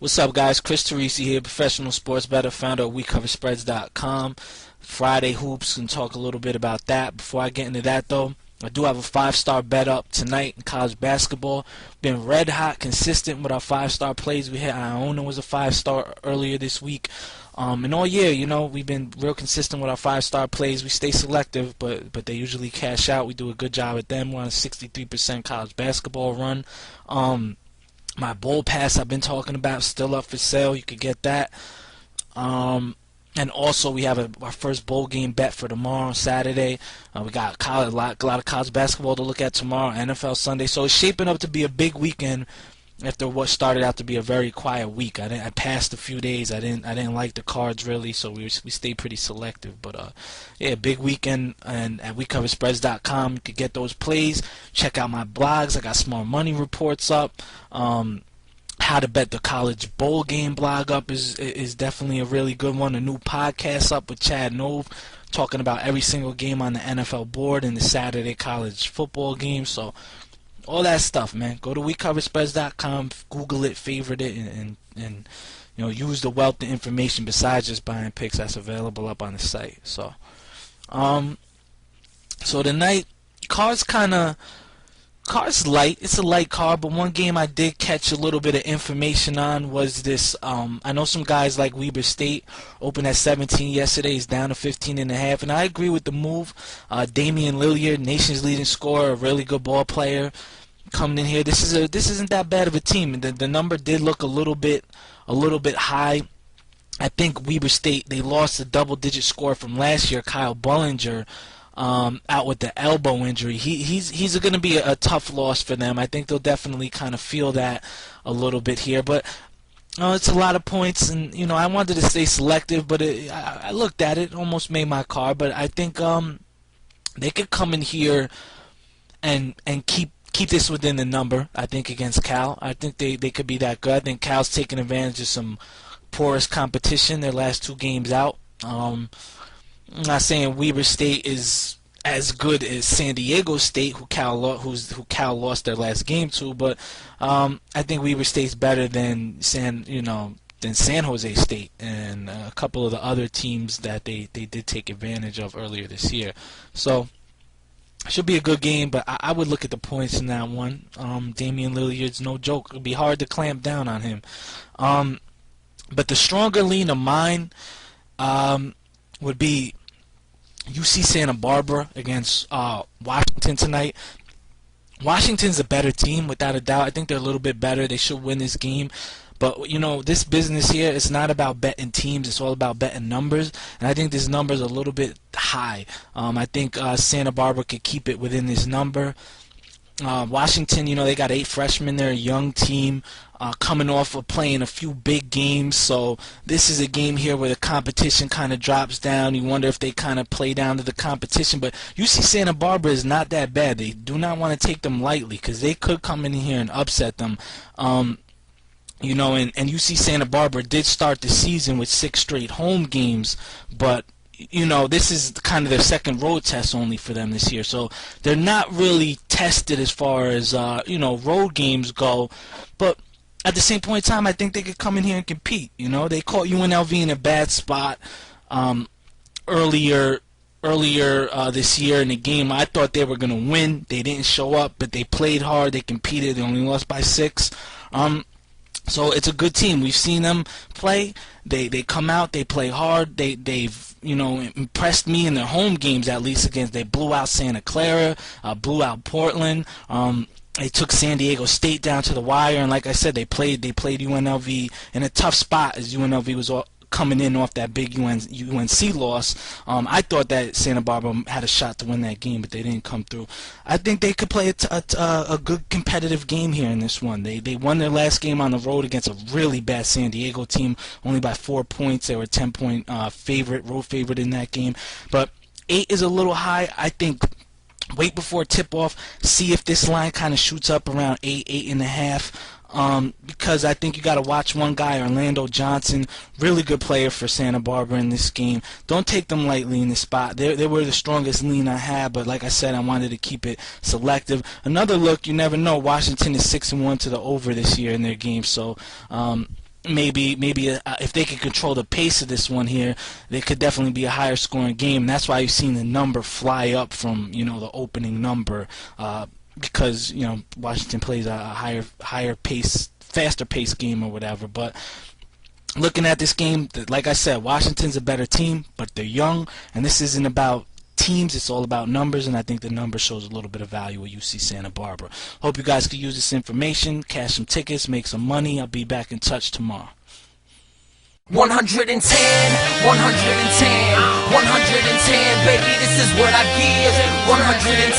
What's up, guys? Chris Teresi here, professional sports bettor, founder of WeCoverSpreads.com. Friday hoops, and talk a little bit about that. Before I get into that, though, I do have a five-star bet up tonight in college basketball. Been red hot, consistent with our five-star plays. We hit Iona was a five-star earlier this week. And all year, we've been real consistent with our five-star plays. We stay selective, but they usually cash out. We do a good job at them. We're on a 63% college basketball run. My bowl pass I've been talking about still up for sale. You could get that. And also we have our first bowl game bet for tomorrow, Saturday. We got a lot of college basketball to look at tomorrow, NFL Sunday. So it's shaping up to be a big weekend after what started out to be a very quiet week. I passed a few days. I didn't like the cards really, so we stayed pretty selective. But yeah, big weekend, and at WeCoverSpreads.com you could get those plays. Check out my blogs. I got smart money reports up. How to bet the college bowl game blog up is definitely a really good one. A new podcast up with Chad Nove, talking about every single game on the NFL board and the Saturday college football game. So all that stuff, man. Go to WeCoverSpreads.com, Google it, favorite it, and use the wealth of information besides just buying picks that's available up on the site. So tonight, cards light. It's a light card, but one game I did catch a little bit of information on was this. I know some guys like Weber State opened at 17 yesterday. He's down to 15.5, and I agree with the move. Damian Lillard, nation's leading scorer, a really good ball player, coming in here. This isn't that bad of a team. The number did look a little bit high. I think Weber State, they lost a double-digit score from last year, Kyle Bullinger, out with the elbow injury. He's going to be a tough loss for them. I think they'll definitely kind of feel that a little bit here. But it's a lot of points, and I wanted to stay selective, but I looked at it, almost made my card. But I think they could come in here and keep this within the number. I think against Cal, I think they could be that good. I think Cal's taking advantage of some porous competition their last two games out. I'm not saying Weber State is as good as San Diego State, who Cal lost their last game to, but I think Weber State's better than San Jose State and a couple of the other teams that they did take advantage of earlier this year. So should be a good game, but I would look at the points in that one. Damian Lillard's no joke. It'll be hard to clamp down on him. But the stronger lean of mine would be UC Santa Barbara against Washington tonight. Washington's a better team, without a doubt. I think they're a little bit better. They should win this game. But, this business here, it's not about betting teams. It's all about betting numbers. And I think this number's a little bit high. I think Santa Barbara could keep it within this number. Washington, they got 8 freshmen. They're a young team coming off of playing a few big games. So this is a game here where the competition kind of drops down. You wonder if they kind of play down to the competition. But UC Santa Barbara is not that bad. They do not want to take them lightly because they could come in here and upset them. And UC Santa Barbara did start the season with 6 straight home games, but this is kind of their second road test only for them this year. So they're not really tested as far as, road games go. But at the same point in time, I think they could come in here and compete. They caught UNLV in a bad spot earlier this year in the game. I thought they were going to win. They didn't show up, but they played hard. They competed. They only lost by 6. So it's a good team. We've seen them play. They come out. They play hard. They've impressed me in their home games, at least. They blew out Santa Clara, blew out Portland. They took San Diego State down to the wire, and like I said, they played UNLV in a tough spot as UNLV was coming in off that big UNC loss. I thought that Santa Barbara had a shot to win that game, but they didn't come through. I think they could play a good competitive game here in this one. They won their last game on the road against a really bad San Diego team, only by 4 points. They were a 10-point road favorite in that game. But 8 is a little high. I think wait before tip-off, see if this line kind of shoots up around 8, 8.5. Because I think you got to watch one guy, Orlando Johnson, really good player for Santa Barbara in this game. Don't take them lightly in this spot. They were the strongest lean I had, but like I said, I wanted to keep it selective. Another look, you never know. Washington is 6-1 to the over this year in their game, so maybe if they could control the pace of this one here, there could definitely be a higher scoring game. And that's why you've seen the number fly up from the opening number, because Washington plays a higher pace, faster pace game or whatever. But looking at this game, like I said, Washington's a better team, but they're young, and this isn't about teams, it's all about numbers, and I think the number shows a little bit of value at UC Santa Barbara. Hope you guys could use this information, cash some tickets, make some money. I'll be back in touch tomorrow. 110, 110, 110, baby, this is what I give. 110.